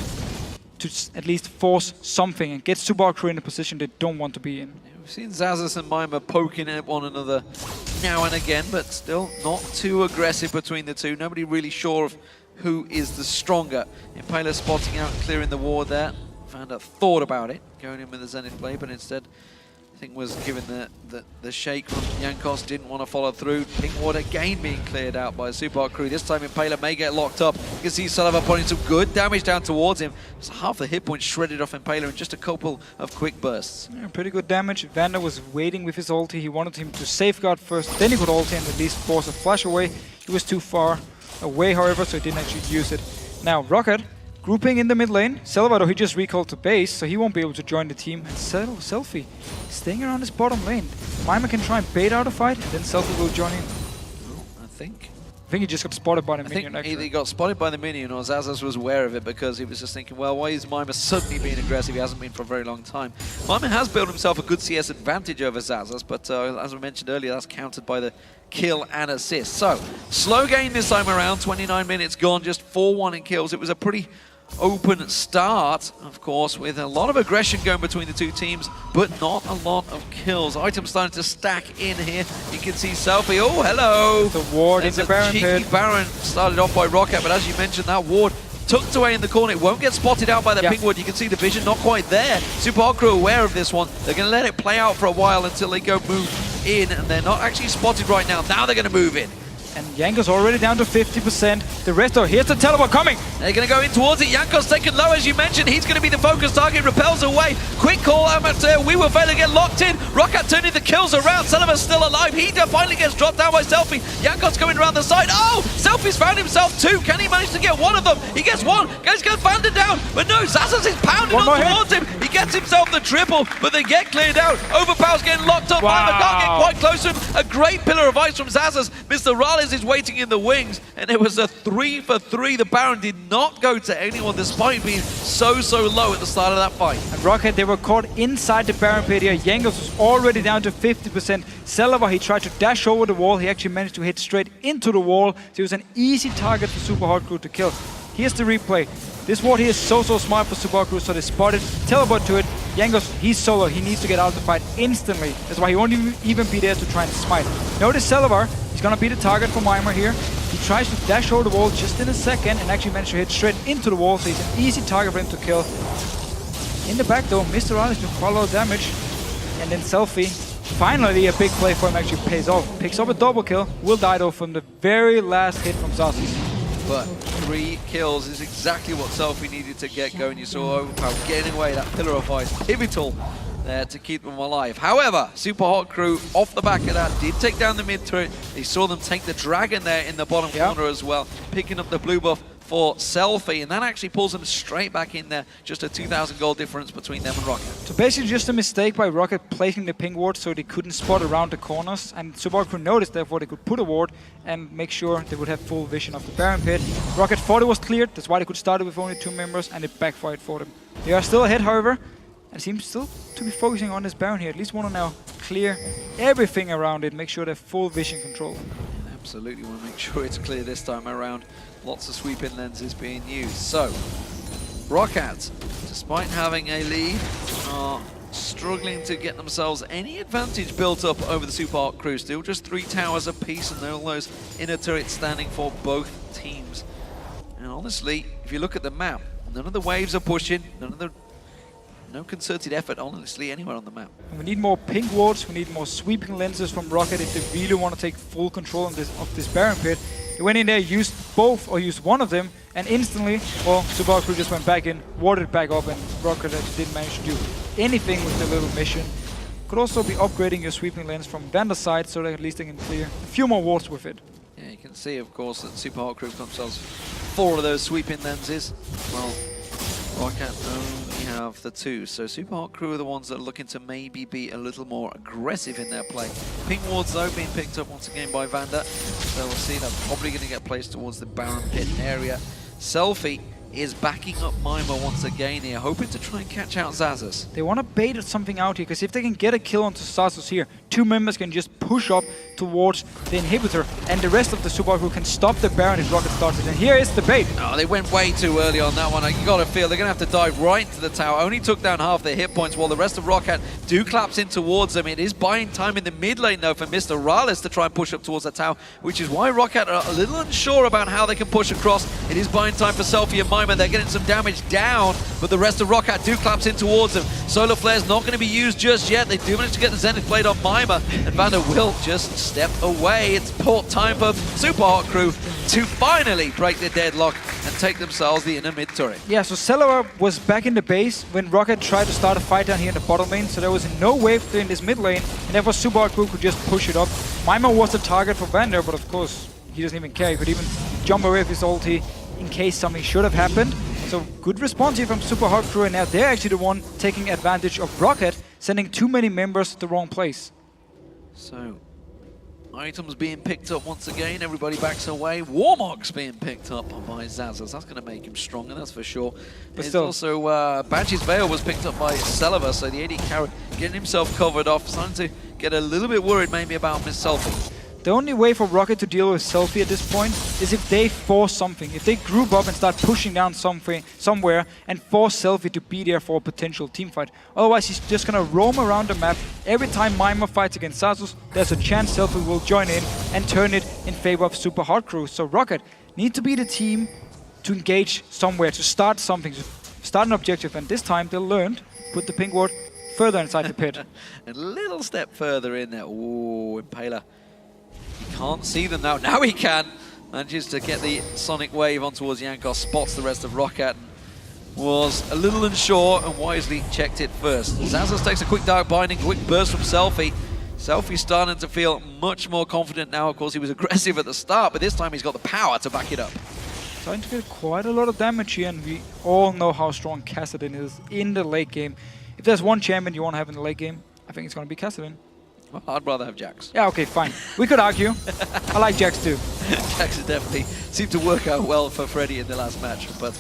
to at least force something and get SUPA Hot Crew in a position they don't want to be in. We've seen Xaxus and Mima poking at one another now and again, but still not too aggressive between the two. Nobody really sure of who is the stronger. Impaler spotting out, clearing the ward there. Vanda thought about it, going in with the Zenith Blade, but instead I think was given the shake from Jankos, didn't want to follow through. Pink ward again being cleared out by SUPA Hot Crew. This time Impaler may get locked up. You can see Sullivan putting some good damage down towards him. Just half the hit points shredded off Impaler in just a couple of quick bursts. Yeah, pretty good damage. Vanda was waiting with his ulti. He wanted him to safeguard first, then he could ulti and at least force a flash away. He was too far away, however, so he didn't actually use it. Now, ROCCAT grouping in the mid lane. Salvador, he just recalled to base, so he won't be able to join the team. And Selfie staying around his bottom lane. Mima can try and bait out a fight, and then Selfie will join in. Well, I think he just got spotted by the minion. I think either he got spotted by the minion or Xaxus was aware of it, because he was just thinking, well, why is Mima suddenly being aggressive? He hasn't been for a very long time. Mima has built himself a good CS advantage over Xaxus, but as I mentioned earlier, that's countered by the kill and assist. So, slow game this time around, 29 minutes gone, just 4-1 in kills. It was a pretty open start, of course, with a lot of aggression going between the two teams, but not a lot of kills. Items starting to stack in here. You can see Selfie. Oh, hello! The ward in the Baron pit. Cheeky Baron started off by ROCCAT, but as you mentioned, that ward tucked away in the corner. It won't get spotted out by the pink ward. You can see the vision not quite there. SUPA Hot Crew aware of this one. They're going to let it play out for a while until they go move in, and they're not actually spotted right now. Now they're going to move in. And Jankos already down to 50%. The rest are here's the teleport coming. They're going to go in towards it. Jankos taken low, as you mentioned. He's going to be the focus target. Repels away. Quick call, Amateur. We will fail to get locked in. ROCCAT turning the kills around. Sullivan's still alive. He finally gets dropped down by Selfie. Jankos going around the side. Oh! Selfie's found himself two. Can he manage to get one of them? He gets one. Goes Vanda down. But no, Xaxus is pounding on towards him. He gets himself the triple, but they get cleared out. Overpower's getting locked up. Wow. Mima can't get quite close to him. A great pillar of ice from Xaxus. Mr. Rales is waiting in the wings, and it was a 3-for-3. The Baron did not go to anyone despite being so low at the start of that fight. And ROCCAT, they were caught inside the Baron pit here. Jankos was already down to 50%. Selva, he tried to dash over the wall. He actually managed to hit straight into the wall, so it was an easy target for SUPA Hot Crew to kill. Here's the replay. This ward here is so smart for SUPA Hot Crew, so they spotted, teleport to it. Jankos, he's solo, he needs to get out of the fight instantly. That's why he won't even be there to try and smite. Notice Selvar, he's gonna be the target for Mima here. He tries to dash over the wall just in a second and actually managed to hit straight into the wall, so he's an easy target for him to kill. In the back though, Mr. Raleigh took quite a lot of damage. And then Selfie, finally a big play for him actually pays off. Picks up a double kill, will die though from the very last hit from Xaxus. But 3 kills is exactly what Selfie needed to get going. You saw Overpower getting away, that pillar of ice, pivotal there to keep them alive. However, SUPA Hot Crew, off the back of that, did take down the mid turret. They saw them take the dragon there in the bottom corner as well, picking up the blue buff for Selfie, and that actually pulls them straight back in there. Just a 2,000 gold difference between them and ROCCAT. So basically just a mistake by ROCCAT placing the ping ward so they couldn't spot around the corners, and SUPA Hot Crew noticed, therefore they could put a ward and make sure they would have full vision of the Baron pit. ROCCAT thought it was cleared, that's why they could start it with only 2 members, and it backfired for them. They are still ahead, however, and seems still to be focusing on this Baron here. At least want to now clear everything around it, make sure they have full vision control. Absolutely want to make sure it's clear this time around. Lots of sweeping lenses being used. So, ROCCAT, despite having a lead, are struggling to get themselves any advantage built up over the SUPA Hot Crew. Still just 3 towers apiece, and all those inner turrets standing for both teams. And honestly, if you look at the map, none of the waves are pushing, no concerted effort, honestly, anywhere on the map. And we need more pink wards, we need more sweeping lenses from ROCCAT if they really want to take full control of this Baron pit. They went in there, used both, or used one of them, and instantly, well, SUPA Hot Crew just went back in, warded back up, and ROCCAT actually didn't manage to do anything with the little mission. Could also be upgrading your sweeping lens from Vanda's side, so that at least they can clear a few more wards with it. Yeah, you can see, of course, that SUPA Hot Crew themselves 4 of those sweeping lenses. Well, ROCCAT only have the 2, so SUPA Hot Crew are the ones that are looking to maybe be a little more aggressive in their play. Pink wards though being picked up once again by Vanda, so we'll see that's probably going to get placed towards the Baron pit area. Selfie is backing up Mima once again here, hoping to try and catch out Xaxus. They want to bait something out here, because if they can get a kill onto Xaxus here, 2 members can just push up towards the inhibitor, and the rest of the Super crew can stop the Baron if ROCCAT starts it. And here is the bait. Oh, they went way too early on that one. You got to feel they're going to have to dive right into the tower. Only took down half their hit points, while the rest of ROCCAT do collapse in towards them. It is buying time in the mid lane, though, for Mr. Rales to try and push up towards the tower, which is why ROCCAT are a little unsure about how they can push across. It is buying time for Selfie and Mima. They're getting some damage down, but the rest of ROCCAT do collapse in towards them. Solar Flare's not going to be used just yet. They do manage to get the Zenith Blade on Mima, and Vander will just step away. It's time for Super Hot Crew to finally break the deadlock and take themselves the inner mid turret. Yeah, so Celebar was back in the base when ROCCAT tried to start a fight down here in the bottom lane, so there was no wave in this mid lane, and therefore Super Hot Crew could just push it up. Mima was the target for Vander, but of course, he doesn't even care. He could even jump away with his ulti in case something should have happened. So good response here from Super Hot Crew, and now they're actually the one taking advantage of ROCCAT, sending too many members the wrong place. So, items being picked up once again, everybody backs away. Warmog's being picked up by Xaxus. That's going to make him stronger, that's for sure. But still, also, Banshee's Veil was picked up by Celebar, so the AD carry getting himself covered off, starting to get a little bit worried maybe about Miss Selfie. The only way for ROCCAT to deal with Selfie at this point is if they force something. If they group up and start pushing down somewhere and force Selfie to be there for a potential team fight. Otherwise, he's just going to roam around the map. Every time Mima fights against Xaxus, there's a chance Selfie will join in and turn it in favor of Super Hot Crew. So ROCCAT need to be the team to engage somewhere, to start something, to start an objective. And this time, they learned, put the pink ward further inside the pit. A little step further in there. Ooh, Impaler. Can't see them now. Now he can. Manages to get the Sonic Wave on towards Jankos, spots the rest of ROCCAT, and was a little unsure and wisely checked it first. Xaxus takes a quick Dark Binding, quick burst from Selfie. Selfie's starting to feel much more confident now. Of course, he was aggressive at the start, but this time he's got the power to back it up. Starting to get quite a lot of damage here, and we all know how strong Kassadin is in the late game. If there's one champion you want to have in the late game, I think it's going to be Kassadin. Well, I'd rather have Jax. Yeah, okay, fine. We could argue. I like Jax too. Jax has definitely seemed to work out well for Freddy in the last match. But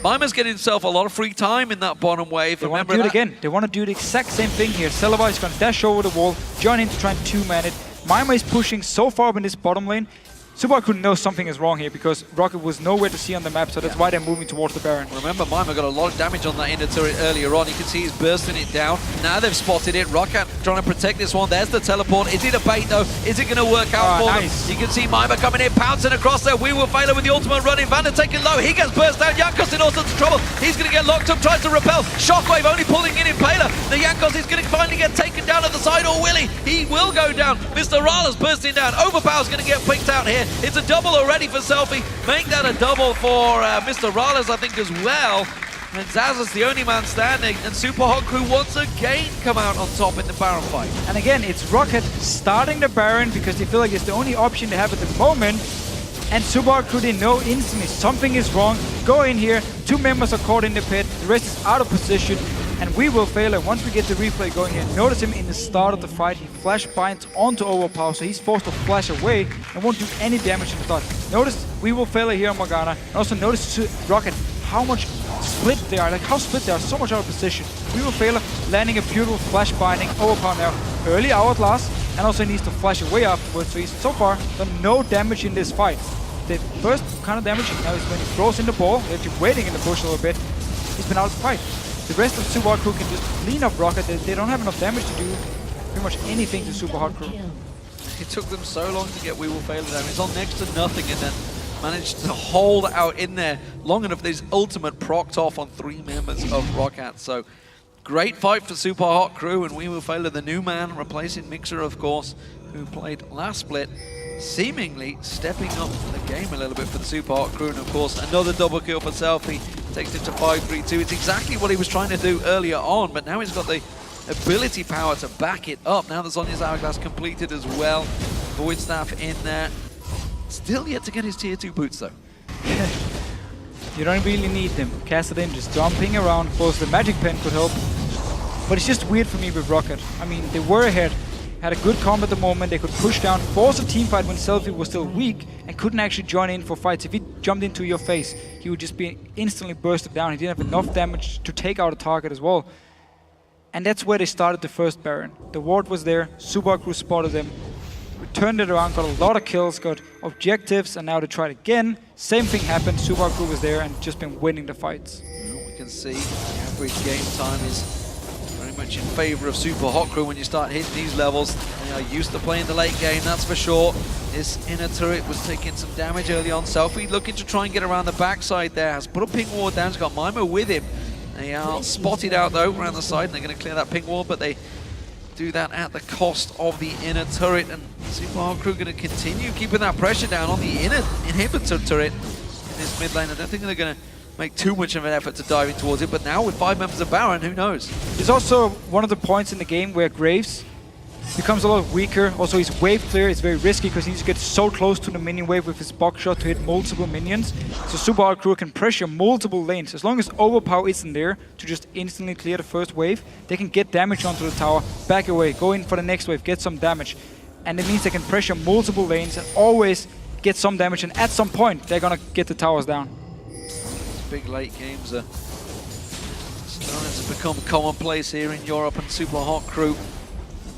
Mima's getting himself a lot of free time in that bottom wave. They want to do it again. They want to do the exact same thing here. Celebar is going to dash over the wall, join in to try and 2-man it. Mima is pushing so far up in this bottom lane. Super could know something is wrong here because ROCCAT was nowhere to see on the map, so that's why they're moving towards the Baron. Remember, Mima got a lot of damage on that inner turret earlier on. You can see he's bursting it down. Now they've spotted it. ROCCAT trying to protect this one. There's the teleport. Is it a bait, though? Is it going to work out for them? You can see Mima coming in, pouncing across there. We will fail with the ultimate running. Vander taking low. He gets burst down. Jankos in all sorts of trouble. He's going to get locked up, tries to repel. Shockwave only pulling in Impaler. The Jankos is going to finally get taken down at the side, or will he? He will go down. Mr. Rales bursting down. Overpower's going to get picked out here. It's a double already for Selfie. Make that a double for Mr. Rales, I think, as well. And Xaxus the only man standing, and Super Hot Crew once again come out on top in the Baron fight. And again, it's ROCCAT starting the Baron because they feel like it's the only option they have at the moment. And Super Hot Crew, they know instantly something is wrong. Go in here, 2 members are caught in the pit, the rest is out of position. And we will fail it once we get the replay going here. Notice him in the start of the fight. He flash binds onto Overpower, so he's forced to flash away and won't do any damage in the start. Notice we will fail it here on Morgana. And also notice ROCCAT how much split they are, like how split they are, so much out of position. We will fail landing a beautiful flash binding. Overpower now early Outlast, and also needs to flash away afterwards. So he's so far done no damage in this fight. The first kind of damage now is when he throws in the ball. They're actually waiting in the bush a little bit. He's been out of the fight. The rest of Super Hot Crew can just clean up ROCCAT. They don't have enough damage to do pretty much anything to Super Hot Crew. It took them so long to get We Will Fail damage. It's on next to nothing, and then managed to hold out in there long enough that his ultimate procced off on 3 members of ROCCAT. So great fight for Super Hot Crew, and We Will Fail the new man, replacing Mixer, of course, who played last split, seemingly stepping up the game a little bit for the Super Hot Crew. And of course, another double kill for Selfie. Takes it to 5-3-2. It's exactly what he was trying to do earlier on, but now he's got the ability power to back it up. Now that Sonya's Hourglass completed as well. Void Staff in there. Still yet to get his tier 2 boots, though. You don't really need them. Kassadin just jumping around. Of course, the Magic Pen could help. But it's just weird for me with ROCCAT. I mean, they were ahead. had a good comp at the moment. They could push down, force a team fight when Selfie was still weak and couldn't actually join in for fights. If he jumped into your face, he would just be instantly bursted down. He didn't have enough damage to take out a target as well. And that's where they started the first Baron. The ward was there, SUPA crew spotted them, turned it around, got a lot of kills, got objectives, and now they tried again. Same thing happened, SUPA crew was there and just been winning the fights. We can see the average game time is very much in favor of Super Hot Crew when you start hitting these levels. They are used to playing the late game, that's for sure. This inner turret was taking some damage early on. Selfie looking to try and get around the backside there, has put a pink ward down, he's got Mimo with him. They are spotted out though around the side, and they're going to clear that pink wall, but they do that at the cost of the inner turret. And Super Hard Crew going to continue keeping that pressure down on the inner inhibitor turret in this mid lane. I don't think they're going to make too much of an effort to dive in towards it, but now with 5 members of Baron, who knows? There's also one of the points in the game where Graves becomes a lot weaker. Also, his wave clear is very risky because he needs to get so close to the minion wave with his box shot to hit multiple minions. So Super Hard Crew can pressure multiple lanes. As long as overpower isn't there to just instantly clear the first wave, they can get damage onto the tower, back away, go in for the next wave, get some damage. And it means they can pressure multiple lanes and always get some damage, and at some point they're gonna get the towers down. These big late games are starting to become commonplace here in Europe, and Super Hot Crew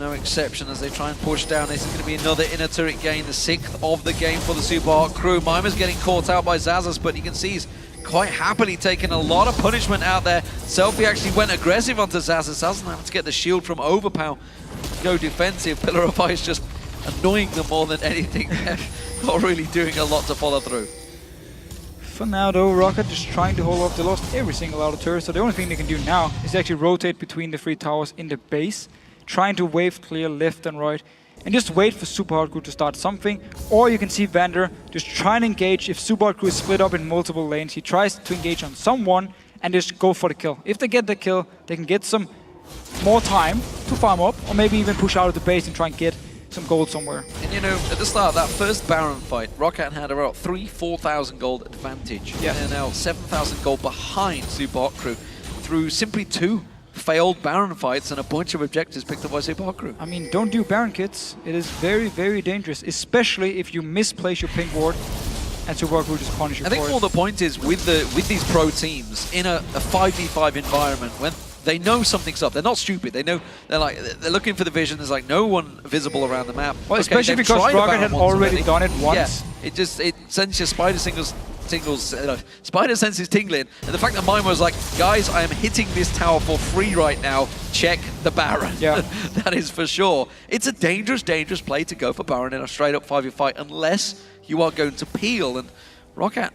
no exception as they try and push down. This is going to be another inner turret gain, the 6th of the game for the Super Hot Crew. Mimer's getting caught out by Zazas, but you can see he's quite happily taking a lot of punishment out there. Selfie actually went aggressive onto Zazas. Zazas having to get the shield from Overpower, go defensive. Pillar of Ice just annoying them more than anything. They're not really doing a lot to follow through. For now though, ROCCAT just trying to hold off. They lost every single outer turret, so the only thing they can do now is actually rotate between the 3 towers in the base, trying to wave clear left and right, and just wait for Super Hard Crew to start something. Or you can see Vander just try and engage. If Super Hard Crew is split up in multiple lanes, he tries to engage on someone and just go for the kill. If they get the kill, they can get some more time to farm up, or maybe even push out of the base and try and get some gold somewhere. And you know, at the start of that first Baron fight, ROCCAT had about 4,000 gold advantage. Yeah. They're now 7,000 gold behind Super Hot Crew through simply 2 failed Baron fights and a bunch of objectives picked up by Super Hot Crew. I mean, don't do Baron, kids. It is very, very dangerous, especially if you misplace your pink ward and Super Hot Crew just punish you. I think more the point is with these pro teams in a 5v5 environment, when they know something's up, they're not stupid. They know they're looking for the vision. There's like no one visible around the map. Well, okay, especially because ROCCAT had already done it once. Yeah, it sends your spider spider senses tingling, and the fact that Mime was like, guys, I am hitting this tower for free right now, check the Baron. Yeah. That is for sure. It's a dangerous, dangerous play to go for Baron in a straight up 5v fight unless you are going to peel, and ROCCAT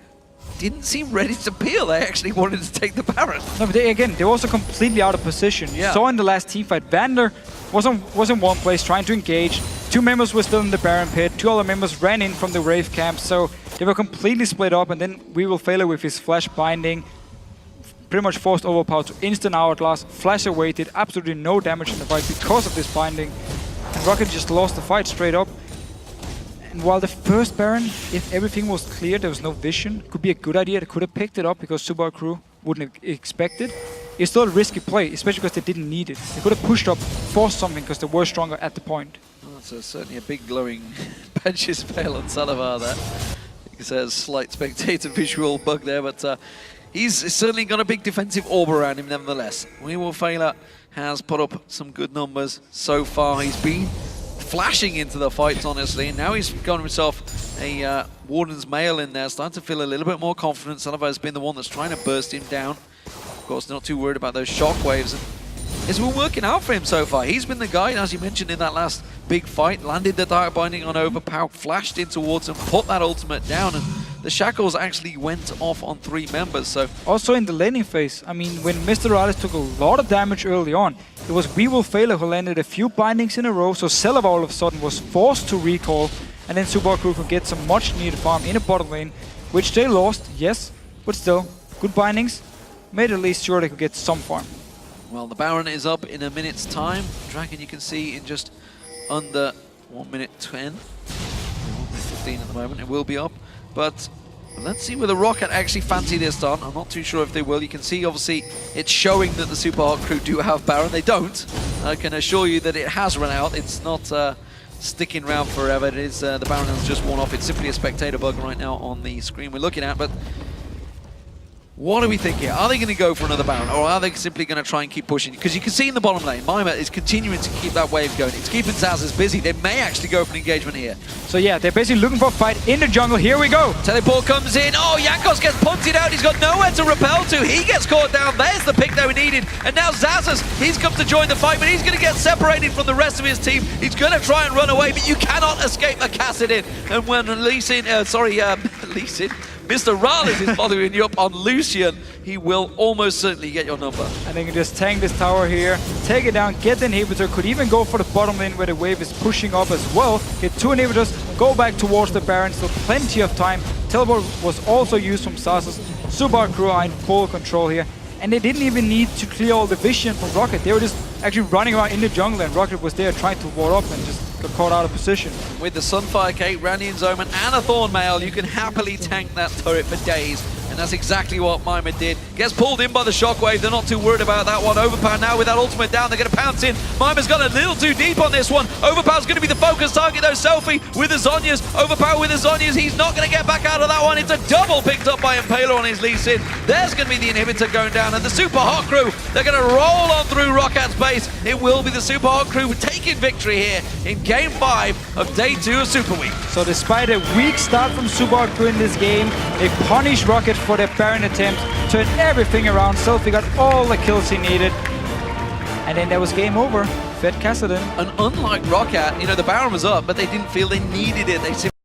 didn't seem ready to peel. They actually wanted to take the Baron. No, but they were also completely out of position. Yeah. So in the last team fight, Vander was in one place trying to engage. 2 members were still in the Baron pit. 2 other members ran in from the Wraith camp. So they were completely split up, and then We Will Fail with his flash binding pretty much forced Overpower to instant hourglass. Flash away, did absolutely no damage in the fight because of this binding. And ROCCAT just lost the fight straight up. And while the first Baron, if everything was clear, there was no vision, could be a good idea. They could have picked it up because Super Hard Crew wouldn't have expected. It's still a risky play, especially because they didn't need it. They could have pushed up, forced something because they were stronger at the point. Oh, so certainly a big glowing benches fail on Salavar there. He says slight spectator visual bug there, but he's certainly got a big defensive orb around him nevertheless. We Will Fail has put up some good numbers so far. He's been flashing into the fights, honestly, and now he's got himself a Warden's Mail in there, starting to feel a little bit more confident. Salavar has been the one that's trying to burst him down. Of course, not too worried about those shockwaves. It's been working out for him so far. He's been the guy, as you mentioned in that last big fight, landed the Dark Binding on Overpower, flashed in towards him, put that ultimate down, and the shackles actually went off on 3 members. So also in the laning phase, I mean, when Mr. Alice took a lot of damage early on, it was We Will Fail who landed a few bindings in a row, so Salavar all of a sudden was forced to recall, and then Super Hard Crew could get some much needed farm in a bottom lane, which they lost, yes, but still, good bindings, made at least sure they could get some farm. Well, the Baron is up in a minute's time. Dragon, you can see, in just under 1 minute 10. 1 minute 15 at the moment. It will be up. But Let's see whether ROCCAT actually fancy this done. I'm not too sure if they will. You can see, obviously, it's showing that the Super Hot crew do have Baron. They don't. I can assure you that it has run out. It's not sticking around forever. It is the Baron has just worn off. It's simply a spectator bug right now on the screen we're looking at. But what do we think here? Are they going to go for another Baron, or are they simply going to try and keep pushing? Because you can see in the bottom lane, Mima is continuing to keep that wave going. It's keeping Zazas busy. They may actually go for an engagement here. So yeah, they're basically looking for a fight in the jungle. Here we go. Teleport comes in. Oh, Jankos gets punted out. He's got nowhere to repel to. He gets caught down. There's the pick that we needed. And now Zazas, he's come to join the fight, but he's going to get separated from the rest of his team. He's going to try and run away, but you cannot escape a Kassadin. And when Mr. Rales is following you up on Lucian, he will almost certainly get your number. And they can just tank this tower here, take it down, get the inhibitor, could even go for the bottom lane where the wave is pushing up as well. Get 2 inhibitors, go back towards the Baron, so plenty of time. Teleport was also used from Zazas. Super crew are in full control here. And they didn't even need to clear all the vision from ROCCAT. They were just actually running around in the jungle, and ROCCAT was there trying to ward up and just got caught out of position. With the Sunfire Cake, Randian's Omen, and a Thornmail, you can happily tank that turret for days. And that's exactly what Mima did. Gets pulled in by the shockwave. They're not too worried about that one. Overpower now with that ultimate down. They're going to pounce in. Mima's gone a little too deep on this one. Overpower's going to be the focus target though. Selfie with the Zhonya's. Overpower with the Zhonya's. He's not going to get back out of that one. It's a double picked up by Impaler on his Lee Sin. There's going to be the inhibitor going down. And the Super Hot crew, they're going to roll on through ROCCAT's base. It will be the Super Hot crew taking victory here in Game 5 of Day 2 of Super Week. So despite a weak start from Super Hot crew in this game, they punish ROCCAT for their Baron attempt, turned everything around. Selfie got all the kills he needed. And then there was game over. Fed Kassadin. And unlike ROCCAT, you know, the Baron was up, but they didn't feel they needed it. They